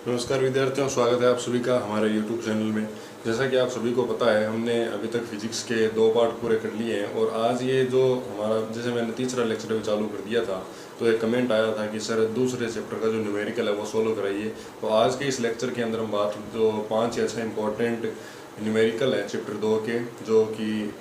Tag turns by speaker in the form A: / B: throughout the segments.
A: नमस्कार विद्यार्थियों, स्वागत है आप सभी का हमारे YouTube चैनल में। जैसा कि आप सभी को पता है, हमने अभी तक फिजिक्स के 2 पार्ट पूरे कर लिए हैं और आज ये जो हमारा, जैसे मैंने तीसरा लेक्चर भी चालू कर दिया था, तो एक कमेंट आया था कि सर दूसरे चैप्टर का जो न्यूमेरिकल है वो सोल्व कराइए। तो आज के इस लेक्चर के अंदर हम बात जो 5 या 6 इंपॉर्टेंट न्यूमेरिकल है चैप्टर 2 के, जो कि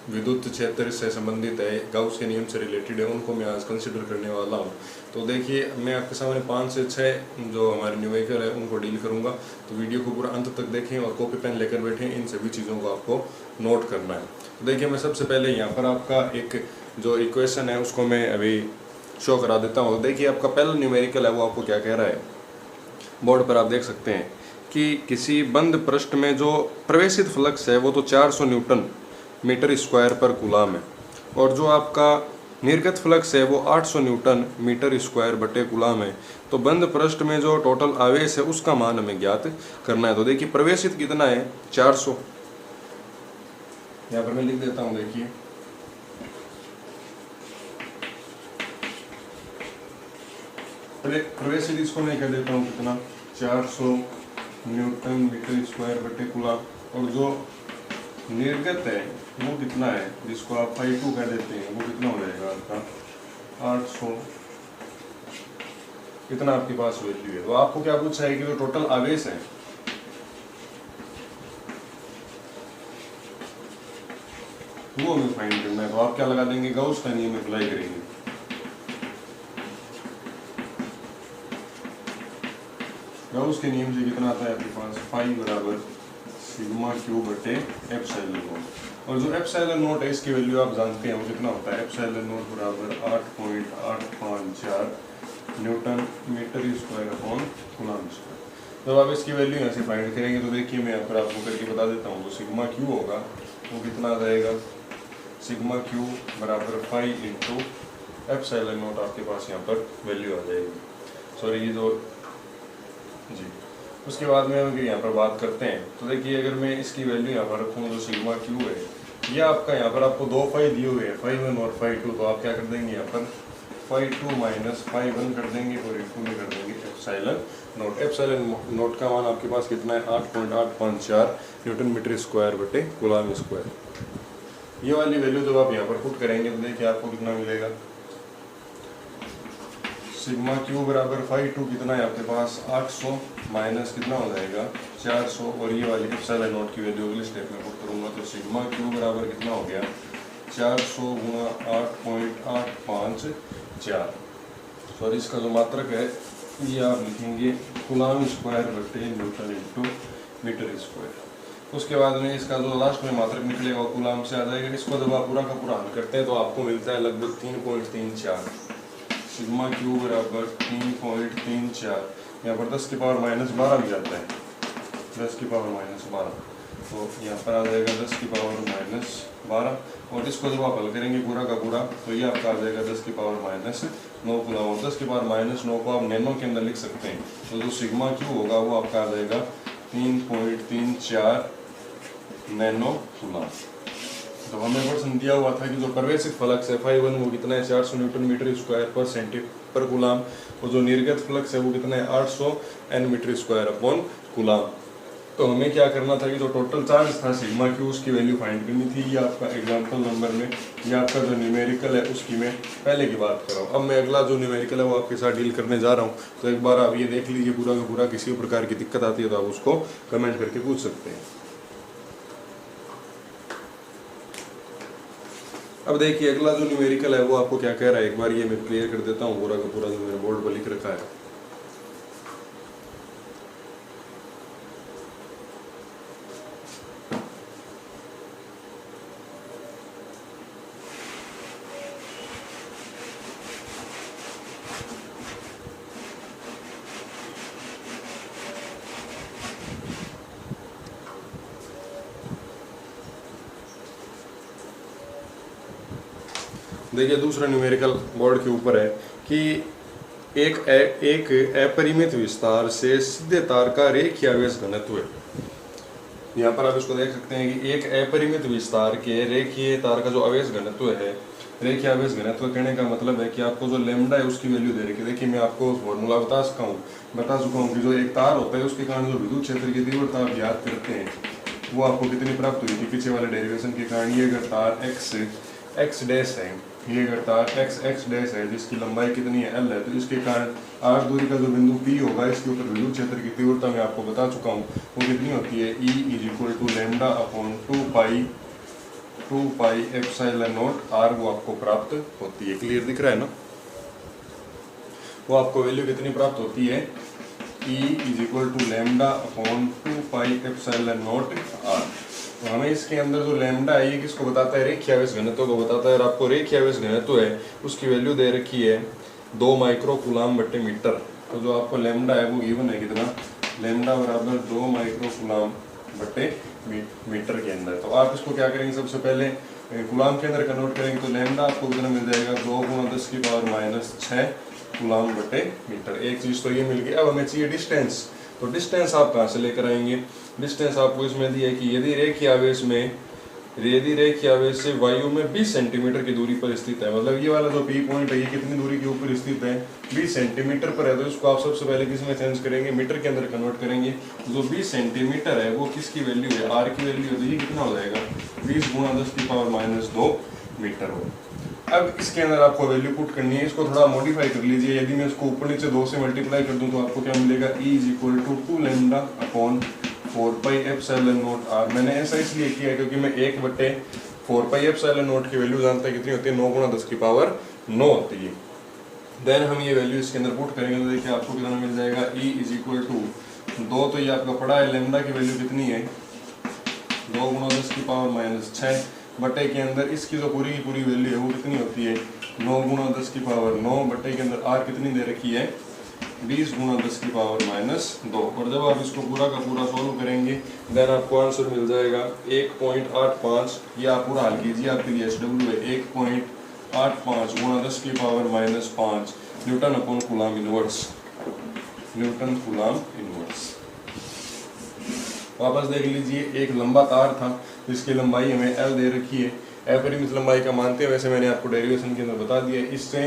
A: विद्युत क्षेत्र से संबंधित है, गाउस के नियम से रिलेटेड है, उनको मैं आज कंसिडर करने वाला हूँ। तो देखिए, मैं आपके सामने 5 से 6 जो हमारे न्यूमेरिकल है उनको डील करूँगा। तो वीडियो को पूरा अंत तक देखें और कॉपी पेन लेकर बैठें, इन सभी चीज़ों को आपको नोट करना है। तो देखिए, मैं सबसे पहले यहाँ पर आपका एक जो इक्वेशन है उसको मैं अभी शो करा देता हूँ। देखिए, आपका पहला न्यूमेरिकल है वो आपको क्या कह रहा है, बोर्ड पर आप देख सकते हैं कि किसी बंद पृष्ठ में जो प्रवेशित फ्लक्स है वो तो 400 न्यूटन मीटर स्क्वायर पर कूलाम है, और जो आपका निर्गत फ्लक्स है वो 800 न्यूटन मीटर स्क्वायर बटे कूलाम है। तो बंद पृष्ठ में जो टोटल आवेश है उसका मान हमें ज्ञात करना है। तो देखिए, प्रवेशित कितना है, 400। यहाँ पर मैं लिख देता हूँ। देखिए, प्रवेशित इसको मैं कह देता हूँ कितना, 400 न्यूटन मीटर स्क्वायर बटे कूलाम, और जो निर्गत है वो कितना है, जिसको आप φ2 कह देते हैं, वो कितना हो जाएगा आपका 800। कितना आपके पास वैल्यू है। तो आपको क्या पूछा है कि जो टोटल आवेश है वो हमें फाइंड करना है। तो आप क्या लगा देंगे, गाउस का नियम अप्लाई करेंगे। गाउस के नियम से कितना आता है आपके पास, फाई बराबर सिग्मा क्यू बटे एप्सिलॉन नॉट। और जो एप्सिलॉन नॉट है इसकी वैल्यू आप जानते हैं वो कितना होता है, एप्सिलॉन नॉट बराबर 8.854 newton metre square upon coulomb square. जब आप इसकी वैल्यू यहाँ से फाइंड करेंगे तो देखिए, मैं यहाँ पर आपको करके बता देता हूँ। तो सिग्मा क्यू होगा वो कितना आ जाएगा, सिग्मा क्यू बराबर 5 इंटू एप्सिलॉन नॉट, आपके पास यहाँ पर वैल्यू आ जाएगी। सॉरी, ये जो जी, उसके बाद में हम यहाँ पर बात करते हैं। तो देखिए, अगर मैं इसकी वैल्यू यहाँ पर रखूँ, जो सिग्मा क्यू है, ये आपका यहाँ पर आपको 2 फाई दिए हुए हैं, φ1 और φ2। तो आप क्या कर देंगे, यहाँ पर φ2 माइनस φ1 कर देंगे और इनटू में कर देंगे एप्सिलॉन नॉट। एप्सिलॉन नॉट का मान आपके पास कितना है, 8.854 न्यूटन मीटर स्क्वायर बटे कूलम स्क्वायर। ये वाली वैल्यू जब आप यहाँ पर पुट करेंगे तो देखिए आपको कितना मिलेगा, सिग्मा क्यू बराबर φ2 कितना है आपके पास 800 माइनस कितना हो जाएगा 400, और ये वाली एप्सिलॉन नॉट की वैल्यू अगले स्टेप में पुट करूंगा। तो सिग्मा क्यू बराबर कितना हो गया, 400 गुणा 8.854। सॉरी, इसका जो मात्रक है ये आप लिखेंगे कूलम स्क्वायर बटे न्यूटन इंटू मीटर स्क्वायर। उसके बाद में इसका जो लास्ट में मात्रक निकलेगा वो कूलम से आ जाएगा। इसको जब आप पूरा का पूरा हल करते हैं तो आपको मिलता है लगभग 3.34। सिग्मा क्यू बराबर 3.34, यहाँ पर 10 की पावर माइनस 12 भी जाता है, 10 की पावर माइनस 12। तो यहाँ पर आ जाएगा 10 की पावर माइनस 12, और इसको जब आप हल करेंगे पूरा का पूरा तो ये आपका आ जाएगा 10 की पावर माइनस 9 कूलम, और 10 की पावर माइनस 9 को आप नैनो के अंदर लिख सकते हैं। तो जो सिग्मा क्यू होगा वो आपका आ जाएगा 3.34 नैनो कूलम। तो हमें प्रश्न दिया हुआ था कि जो प्रवेशित फ्लक्स है φ1 वो कितना है, 400 न्यूटन मीटर स्क्वायर पर सेंटीमीटर पर कूलम, और जो निर्गत फ्लक्स है वो कितना है, 800 N metre square upon coulomb. तो हमें क्या करना था कि जो टोटल चार्ज था सिग्मा क्यू, उसकी वैल्यू फाइंड करनी थी। ये आपका एग्जाम्पल नंबर में, ये आपका जो न्यूमेरिकल है उसकी मैं पहले की बात कर रहा हूँ। अब मैं अगला जो न्यूमेरिकल है वो आपके साथ डील करने जा रहा हूँ। तो एक बार आप ये देख लीजिए पूरा का पूरा, किसी प्रकार की दिक्कत आती है तो आप उसको कमेंट करके पूछ सकते हैं। अब देखिए, अगला जो न्यूमेरिकल है वो आपको क्या कह रहा है, एक बार ये मैं क्लियर कर देता हूँ पूरा का पूरा जो मैंने बोर्ड पर लिख रखा है। देखिए, दूसरा न्यूमेरिकल बोर्ड के ऊपर है कि एक अपरिमित विस्तार से सीधे तार का रेखीय आवेश घनत्व है। यहाँ पर आप इसको देख सकते हैं कि एक अपरिमित विस्तार के रेखीय तार का जो आवेश घनत्व है रेखीय आवेश घनत्व कहने का मतलब है कि आपको जो लैम्डा है उसकी वैल्यू दे रखी है। देखिए मैं आपको फॉर्मूला बता चुका हूँ कि जो एक तार होता है उसके कारण जो विद्युत क्षेत्र की तीव्रता आप याद करते हैं वो आपको कितनी प्राप्त हुई थी पीछे वाले डेरिवेशन के कारण। ये अगर तार एक्स डैश है, ये अगर तार एक्स डैश है जिसकी लंबाई कितनी है एल है, तो इसके कारण आर दूरी का जो बिंदु पी होगा इसके ऊपर विद्युत क्षेत्र की तीव्रता मैं आपको बता चुका हूँ वो कितनी होती है E = lambda upon 2 pi epsilon naught R, वो आपको प्राप्त होती है। क्लियर दिख रहा है ना? वो आपको वैल्यू कितनी प्राप्त होती है E = lambda upon 2 pi epsilon naught R. तो हमें इसके अंदर जो लैम्डा है ये किसको बताता है? रेखीय आवेश घनत्व को बताता है। और आपको रेखीय आवेश घनत्व है उसकी वैल्यू दे रखी है 2 माइक्रो कूलाम बटे मीटर। तो जो आपको लैम्डा है वो गिवन है कितना? लैम्डा बराबर 2 माइक्रो कूलाम बटे मीटर के अंदर। तो आप इसको क्या करेंगे, सबसे पहले कूलाम के अंदर कन्वर्ट करेंगे तो लैम्डा आपको कितना मिल जाएगा? 2 × 10⁻⁶ कूलाम बटे मीटर। एक चीज तो ये मिल गई। अब हमें चाहिए डिस्टेंस। तो डिस्टेंस आप कहाँ से लेकर आएंगे? डिस्टेंस आपको इसमें दिया है कि यदि रेखीय आवेश से वायु में 20 सेंटीमीटर की दूरी पर स्थित है, मतलब ये वाला जो पी पॉइंट है ये कितनी दूरी के ऊपर स्थित है? 20 सेंटीमीटर पर है। तो इसको आप सबसे पहले किस में चेंज करेंगे? मीटर के अंदर कन्वर्ट करेंगे। जो 20 सेंटीमीटर है वो किसकी वैल्यू है? आर की वैल्यू है। तो ये कितना हो जाएगा? 20 × 10⁻⁻2 मीटर हो। अब इसके अंदर आपको वैल्यू पुट करनी है। इसको थोड़ा मॉडिफाई कर लीजिए। यदि मैं इसको ऊपर नीचे 2 से मल्टीप्लाई कर दूं तो आपको क्या मिलेगा? E = 2 lambda upon 4 pi epsilon naught R. मैंने ऐसा इसलिए किया क्योंकि मैं 1/4 पाई एप्सिलॉन नॉट की वैल्यू जानता है कितनी होती है? 9 × 10⁻9 होती है। देन हम ये वैल्यू इसके अंदर पुट करेंगे तो देखिए आपको कितना मिल जाएगा? E = 2 तो ये आपका पड़ा है। लैम्डा की वैल्यू कितनी है? 2 × 10⁻⁶ बटे के अंदर इसकी जो पूरी की पूरी वैल्यू है वो कितनी होती है? 9 × 10⁻9 बटे के अंदर आर कितनी दे रखी है? 20 × 10⁻2। और जब आप इसको पूरा का पूरा सॉल्व करेंगे देन आपको आंसर मिल जाएगा 1.85। ये आप पूरा हल कीजिए, आपके लिए SW है 1.85 × 10⁻5 न्यूटन अपॉन कूलाम इनवर्स। वापस देख लीजिए, एक लंबा तार था जिसकी लंबाई हमें L दे रखी है। अपरिमित लंबाई का मानते हैं, वैसे मैंने आपको डेरिवेशन के अंदर बता दिया। इससे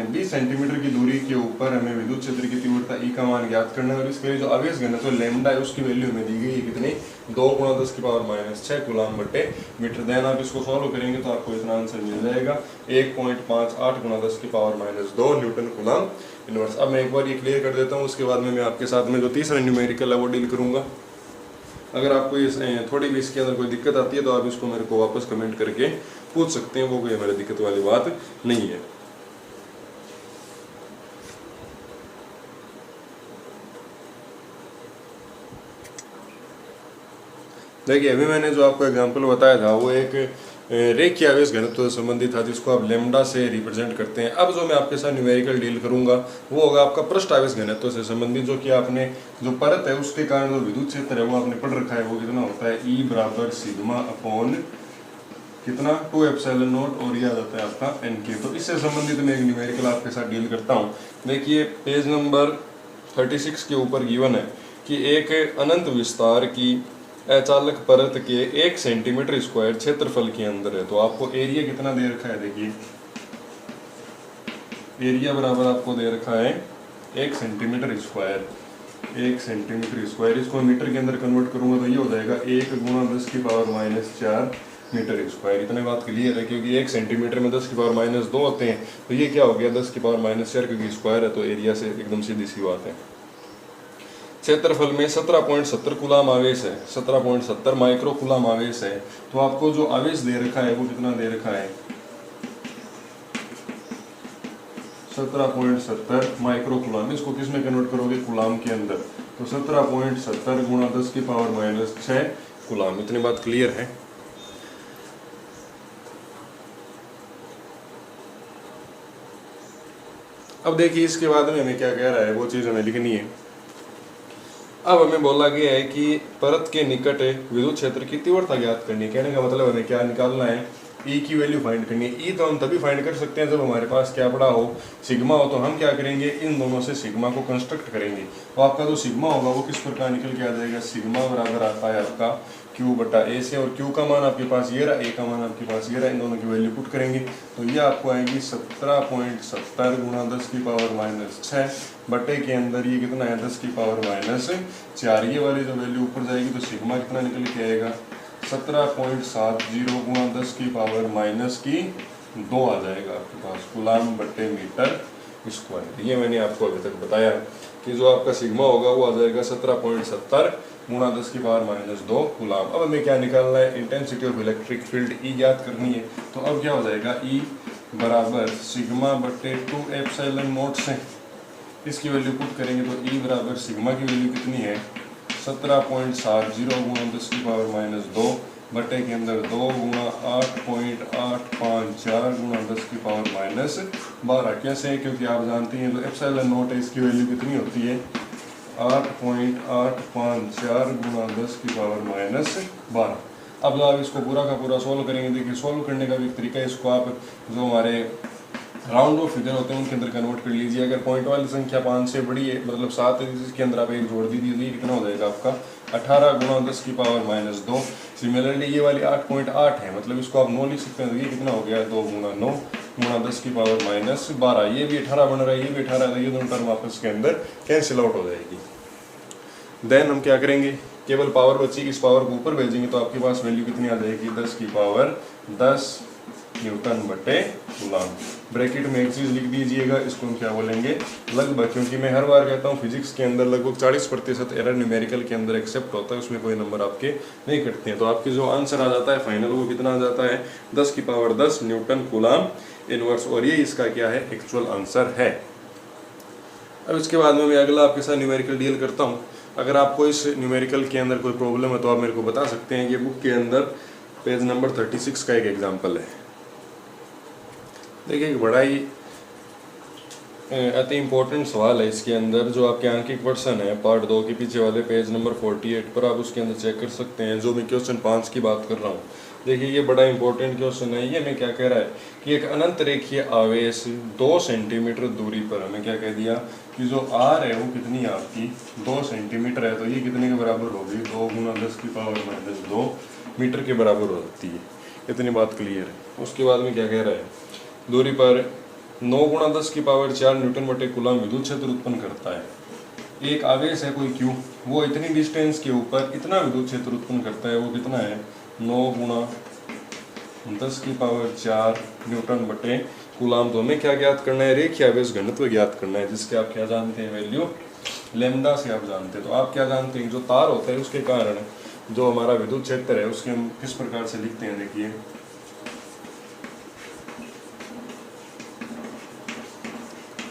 A: 20 सेंटीमीटर की दूरी के ऊपर हमें विद्युत क्षेत्र की तीव्रता E का मान ज्ञात करना है। और इसके लिए जो आवेश घनत्व लैम्डा है उसकी वैल्यू हमें दी गई है कितनी? 2 × 10⁻⁻6 कूलाम बटे मीटर। देन आप इसको सॉल्व करेंगे तो आपको इतना आंसर मिल जाएगा 1.58 × 10⁻2 न्यूटन कूलाम इनवर्स। अब मैं एक बार ये क्लियर कर देता हूँ, उसके बाद में मैं आपके साथ में जो तीसरा न्यूमेरिकल है वो डील करूँगा। अगर आपको ये थोड़ी भी इसके अंदर कोई दिक्कत आती है तो आप इसको मेरे को वापस कमेंट करके पूछ सकते हैं, वो कोई हमारी दिक्कत वाली बात नहीं है। देखिए अभी मैंने जो आपको एग्जांपल बताया था वो एक रेखीय आवेश घनत्व से संबंधित था जिसको आप लैम्डा से रिप्रेजेंट करते हैं। अब जो मैं आपके साथ न्यूमेरिकल डील करूंगा वो होगा आपका पृष्ठ आवेश घनत्व से संबंधित, जो कि आपने जो परत है उसके कारण जो विद्युत क्षेत्र है वो आपने पढ़ रखा है। वो कितना होता है? E = सिग्मा अपॉन कितना? 2 एप्सिलॉन नॉट और ये आ जाता है आपका NK। तो इससे संबंधित मैं एक न्यूमेरिकल आपके साथ डील करता हूँ। देखिए पेज नंबर 36 के ऊपर गिवन है कि एक अनंत विस्तार की अचालक परत के 1 सेंटीमीटर स्क्वायर क्षेत्रफल के अंदर है। तो आपको एरिया कितना दे रखा है? देखिए एरिया बराबर आपको दे रखा है 1 सेंटीमीटर स्क्वायर। 1 सेंटीमीटर स्क्वायर इसको मीटर के अंदर कन्वर्ट करूंगा तो ये हो जाएगा 1 × 10⁻⁴ मीटर स्क्वायर। इतने बात क्लियर है क्योंकि 1 सेंटीमीटर में 10⁻2 होते हैं। तो ये क्या हो गया? 10⁻⁴ क्योंकि स्क्वायर है तो एरिया से एकदम सीधी सी बात है। क्षेत्रफल में 17.70 कूलाम आवेश है, 17.70 माइक्रो कूलाम आवेश है। तो आपको जो आवेश दे रखा है वो कितना दे रखा है? 17.70 माइक्रो कूलाम। इसको किस में कन्वर्ट करोगे? कूलाम के अंदर। तो 17.70 × 10⁻⁶ कूलाम। इतनी बात क्लियर है। अब देखिए इसके बाद में हमें क्या कह रहा है वो चीज़ हमें लिखनी है। अब हमें बोला गया है कि परत के निकट विद्युत क्षेत्र की तीव्रता ज्ञात करनी है। कहने का मतलब हमें क्या निकालना है? ई की वैल्यू फाइंड करनी है। ई तो हम तभी फाइंड कर सकते हैं जब हमारे पास क्या पड़ा हो, सिग्मा हो। तो हम क्या करेंगे, इन दोनों से सिग्मा को कंस्ट्रक्ट करेंगे। तो आपका जो सिग्मा होगा वो किस प्रकार निकल के आ जाएगा, सिग्मा बराबर आता है आपका क्यू बटा ए से, और क्यू का मान आपके पास ये रहा, ए का मान आपके पास ये रहा। इन दोनों की वैल्यू पुट करेंगे तो ये आपको आएगी 17.70 गुणा 10 की पावर माइनस 6 बटे के अंदर ये कितना है 10 की पावर माइनस 4। ये वाली जो वैल्यू ऊपर जाएगी तो सिग्मा कितना निकल के आएगा 17.70 गुणा 10 की पावर माइनस की 2 आ जाएगा आपके पास कूलाम बटे मीटर स्क्वायर। ये मैंने आपको अभी तक बताया कि जो आपका सिग्मा होगा वो आ जाएगा 17.70 गुणा 10 की पावर माइनस 2 कूलाम। अब हमें क्या निकालना है, intensity of electric field E ज्ञात करनी है। तो अब क्या हो जाएगा, ई बराबर सिग्मा बटे 2 एप्सिलॉन नॉट से इसकी वैल्यू पुट करेंगे तो ई बराबर सिग्मा की वैल्यू कितनी है 17.70 गुणा 10 की पावर माइनस 2 बटे के अंदर 2 गुणा 8.854 गुणा 10 की पावर माइनस 12। कैसे है, क्योंकि आप जानते हैं तो एप्सिलॉन नॉट है, इसकी वैल्यू कितनी होती है 8.854 गुणा 10 की पावर माइनस 12। अब जब आप इसको पूरा का पूरा सोल्व करेंगे, देखिए सोल्व करने का भी एक तरीका है, इसको आप जो हमारे राउंड ऑफ फिगर होते हैं उनके अंदर कन्वर्ट कर लीजिए। अगर पॉइंट वाली संख्या 5 से बड़ी है, मतलब 7 है, जिसके अंदर आप एक जोड़ दीजिए तो ये कितना हो जाएगा आपका 18 गुणा 10 की पावर माइनस 2। सिमिलरली ये वाली 8.8 है, मतलब इसको आप 9 लिख सकते हैं, तो ये कितना हो गया 2 गुणा 9 गुणा 10 की पावर माइनस 12। ये भी 18 बन रहा है, ये भी 18 है, ये दोनों टर्म आपस के अंदर कैंसिल आउट हो जाएगी। देन हम क्या करेंगे, केवल पावर बची, इस पावर को ऊपर भेजेंगे तो आपके पास वैल्यू कितनी आ जाएगी 10 की पावर 10 न्यूटन बटे कूलाम। ब्रैकेट में एक चीज़ लिख दीजिएगा, इसको हम क्या बोलेंगे लगभग, क्योंकि मैं हर बार कहता हूँ फिजिक्स के अंदर लगभग 40% एरर न्यूमेरिकल के अंदर एक्सेप्ट होता है, उसमें कोई नंबर आपके नहीं कटते हैं। तो आपके जो आंसर आ जाता है फाइनल वो कितना आ जाता है 10 की पावर 10 न्यूटन कूलाम इनवर्स, और ये इसका क्या है एक्चुअल आंसर है। अब इसके बाद में मैं अगला आपके साथ न्यूमेरिकल डील करता हूँ। अगर आपको इस न्यूमेरिकल के अंदर कोई प्रॉब्लम है तो आप मेरे को बता सकते हैं। ये बुक के अंदर पेज नंबर 36 का एक एग्जाम्पल है। देखिए एक बड़ा ही अति इम्पोर्टेंट सवाल है इसके अंदर, जो आपके आंकिक वर्षन है पार्ट 2 के पीछे वाले पेज नंबर 48 पर आप उसके अंदर चेक कर सकते हैं, जो मैं क्वेश्चन 5 की बात कर रहा हूँ। देखिए ये बड़ा इंपॉर्टेंट क्वेश्चन है। ये मैं क्या कह रहा है कि एक अनंत रेखीय आवेश 2 सेंटीमीटर दूरी पर, हमें क्या कह दिया कि जो आर है वो कितनी है आपकी 2 सेंटीमीटर है, तो ये कितने के बराबर होगी 2 गुणा 10 की पावर माइनस 2 मीटर के बराबर हो जाती है। इतनी बात क्लियर है। उसके बाद में क्या कह रहा है, दूरी पर 9 गुणा 10 की पावर 4 न्यूटन बटे कूलाम विद्युत क्षेत्र उत्पन्न करता है। एक आवेश है कोई क्यू, वो इतनी डिस्टेंस के ऊपर इतना विद्युत क्षेत्र उत्पन्न करता है, वो कितना है 9 गुणा 10 की पावर 4 न्यूटन बटे कूलाम। तो हमें क्या ज्ञात करना है, रेखीय आवेश घनत्व ज्ञात करना है, जिसके आप क्या जानते हैं वैल्यू लैम्डा से आप जानते हैं। तो आप क्या जानते हैं, जो तार होता है उसके कारण जो हमारा विद्युत क्षेत्र है उसके हम किस प्रकार से लिखते हैं, देखिए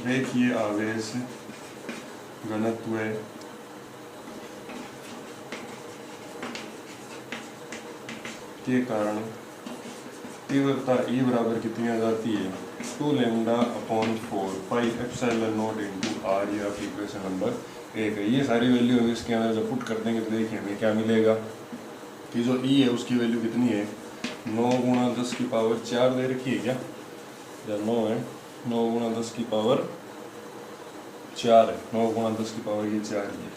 A: रेखीय आवेश घनत्व के कारण तीव्रता E बराबर कितनी आ जाती है 2 lambda upon 4 pi epsilon naught into R. ये आपकी इक्वेशन नंबर 1 है। ये सारी वैल्यू है इसके अंदर जब पुट कर देंगे तो देखिए हमें क्या मिलेगा कि जो E है उसकी वैल्यू कितनी है 9 गुणा 10 की पावर 4 दे रखी है क्या, या 9 है, 9 गुणा 10 की पावर 4 है, 9 गुणा 10 की पावर ये 4 है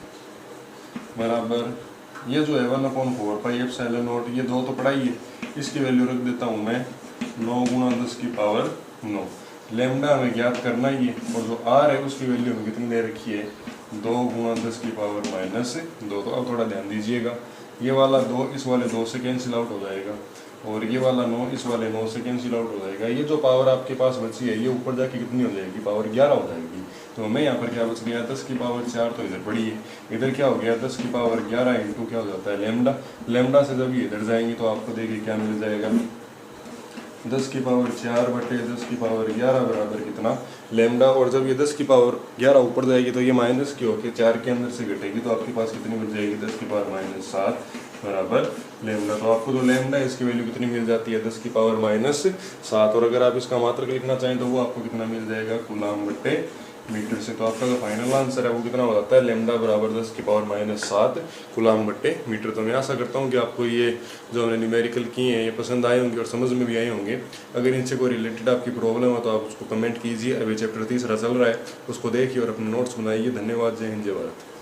A: बराबर ये जो है 1/4 पाई एप्सिलॉन नॉट, ये 2 तो पढ़ा ही है, इसकी वैल्यू रख देता हूँ मैं 9 गुणा 10 की पावर 9। लैम्डा हमें ज्ञात करना ही है, और जो आर है उसकी वैल्यू हमें कितनी दे रखी है 2 गुणा 10 की पावर माइनस 2। तो अब थोड़ा ध्यान दीजिएगा, ये वाला 2 इस वाले 2 से कैंसिल आउट हो जाएगा, और ये वाला 9 इस वाले 9 से कैंसिल आउट हो जाएगा। ये जो पावर आपके पास बची है ये ऊपर जाके कितनी हो जाएगी, पावर 11 हो जाएगी। तो हमें यहाँ पर क्या बच गया 10 की पावर 4, तो इधर पड़ी है, इधर क्या हो गया 10 की पावर 11 इंटू क्या हो जाता है लैम्डा। लैम्डा से जब ये इधर जाएंगे तो आपको देखिए क्या मिल जाएगा 10 की पावर 4 बटे 10 की पावर 11 बराबर कितना लैम्डा। और जब ये 10 की पावर 11 ऊपर जाएगी तो ये माइनस की होकर 4 के अंदर से घटेगी, तो आपके पास कितनी मिल जाएगी 10 की पावर माइनस 7 बराबर लैम्डा। तो आपको जो लैम्डा है इसकी वैल्यू कितनी मिल जाती है 10 की पावर माइनस 7। और अगर आप इसका मात्रक लिखना चाहें तो वो आपको कितना मिल जाएगा कूलाम बटे मीटर से। तो आपका जो फाइनल आंसर है वो कितना हो जाता है, लेमडा बराबर 10⁻⁷ कूलम बट्टे मीटर। तो मैं आशा करता हूँ कि आपको ये जो हमने न्यूमेरिकल किए हैं ये पसंद आए होंगे और समझ में भी आए होंगे। अगर इनसे कोई रिलेटेड आपकी प्रॉब्लम हो तो आप उसको कमेंट कीजिए। अभी चैप्टर तीसरा चल रहा है, उसको देखिए और अपने नोट्स बनाइए। धन्यवाद। जय हिंद, जय भारत।